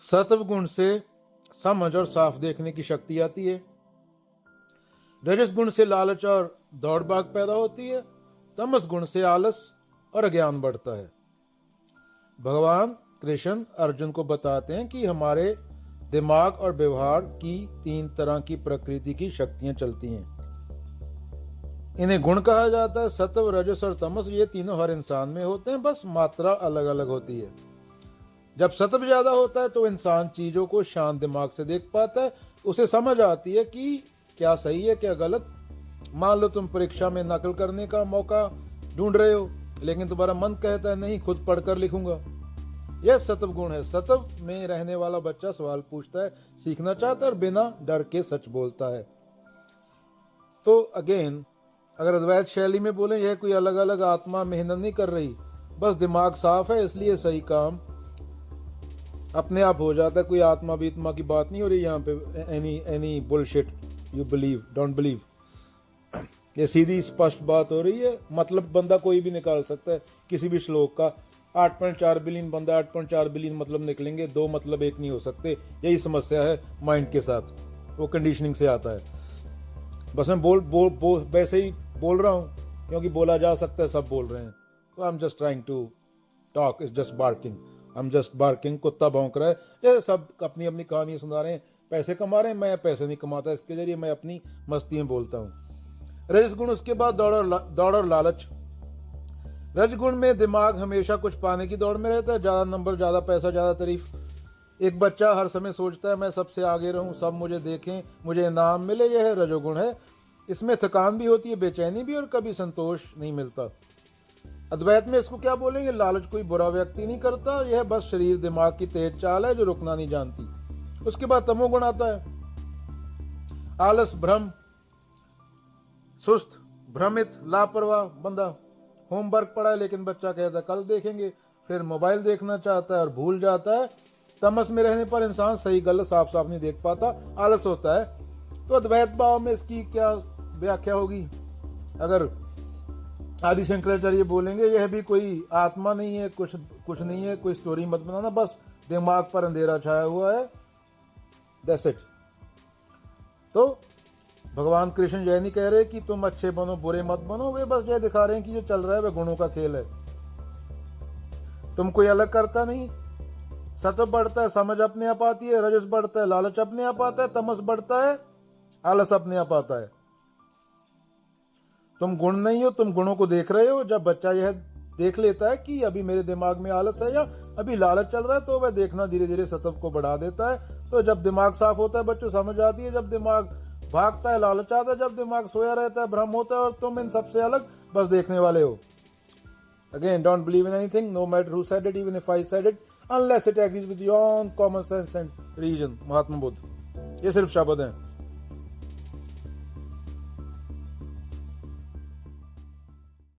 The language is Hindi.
सत्व गुण से समझ और साफ देखने की शक्ति आती है। रजस गुण से लालच और दौड़ भाग पैदा होती है। तमस गुण से आलस और अज्ञान बढ़ता है। भगवान कृष्ण अर्जुन को बताते हैं कि हमारे दिमाग और व्यवहार की 3 तरह की प्रकृति की शक्तियां चलती हैं। इन्हें गुण कहा जाता है। सत्व, रजस और तमस ये तीनों हर इंसान में होते हैं, बस मात्रा अलग अलग होती है। जब सत्व ज्यादा होता है तो इंसान चीजों को शांत दिमाग से देख पाता है। उसे समझ आती है कि क्या सही है क्या गलत। मान लो तुम परीक्षा में नकल करने का मौका ढूंढ रहे हो, लेकिन तुम्हारा मन कहता है नहीं, खुद पढ़कर लिखूंगा। यह सत्व गुण है। सत्व में रहने वाला बच्चा सवाल पूछता है, सीखना चाहता है और बिना डर के सच बोलता है। तो अगेन, अगर अद्वैत शैली में बोलें, यह कोई अलग अलग आत्मा मेहनत नहीं कर रही, बस दिमाग साफ है, इसलिए सही काम अपने आप हो जाता है। कोई आत्मा बीत्मा की बात नहीं हो रही यहाँ पे। Any bullshit you believe, don't believe. ये सीधी स्पष्ट बात हो रही है। मतलब बंदा कोई भी निकाल सकता है किसी भी श्लोक का। 8.4 बिलियन बंदा 8.4 बिलियन मतलब निकलेंगे, 2 मतलब एक नहीं हो सकते। यही समस्या है माइंड के साथ, वो कंडीशनिंग से आता है। बस मैं वैसे ही बोल रहा हूँ क्योंकि बोला जा सकता है, सब बोल रहे हैं। तो I am just trying to talk, is just barking, I am just barking. कुत्ता भौंक रहा है। ये सब अपनी अपनी कहानी सुना रहे हैं, पैसे कमा रहे हैं। मैं पैसे नहीं कमाता, इसके जरिए मैं अपनी मस्ती में बोलता हूँ। रजस गुण, उसके बाद दौड़ और लालच। रजगुण में दिमाग हमेशा कुछ पाने की दौड़ में रहता है। ज्यादा नंबर, ज्यादा पैसा, ज्यादा तारीफ। एक बच्चा हर समय सोचता है मैं सबसे आगे रहूं, सब मुझे देखें, मुझे इनाम मिले। यह रजोगुण है। इसमें थकान भी होती है, बेचैनी भी, और कभी संतोष नहीं मिलता। अद्वैत में इसको क्या बोलेंगे? लालच कोई बुरा व्यक्ति नहीं करता, यह बस शरीर दिमाग की तेज चाल है जो रुकना नहीं जानती। उसके बाद तमोगुण आता है। आलस, भ्रम, सुस्त, भ्रमित, लापरवाह बंदा। होमवर्क पढ़ा है लेकिन बच्चा कहता है कल देखेंगे, फिर मोबाइल देखना चाहता है और भूल जाता है। तमस में रहने पर इंसान सही गलत साफ साफ नहीं देख पाता, आलस होता है। तो अद्वैत भाव में इसकी क्या व्याख्या होगी? अगर आदि शंकराचार्य बोलेंगे यह भी कोई आत्मा नहीं है, कुछ नहीं है, कोई स्टोरी मत बनाना, बस दिमाग पर अंधेरा छाया हुआ है, दैट्स इट। तो भगवान कृष्ण यह नहीं कह रहे कि तुम अच्छे बनो बुरे मत बनो, वे बस यह दिखा रहे हैं कि जो चल रहा है वह गुणों का खेल है। तुम कोई अलग करता नहीं। सत्व बढ़ता है, समझ अपने आप आती है। रजस बढ़ता है, लालच अपने आप आता है। तमस बढ़ता है, आलस अपने आप आता है। तुम गुण नहीं हो, तुम गुणों को देख रहे हो। जब बच्चा यह देख लेता है कि अभी मेरे दिमाग में आलस है या अभी लालच चल रहा है, तो वह देखना धीरे धीरे सत्व को बढ़ा देता है। तो जब दिमाग साफ होता है, बच्चों समझ आती है। जब दिमाग भागता है, लालच आता है। जब दिमाग सोया रहता है, भ्रम होता है। और तुम इन सबसे अलग बस देखने वाले हो। Again, don't believe in anything, no matter who said it, even if I said it, unless it agrees with your own common sense and reason. Mahatma Buddha. ये सिर्फ शब्द हैं।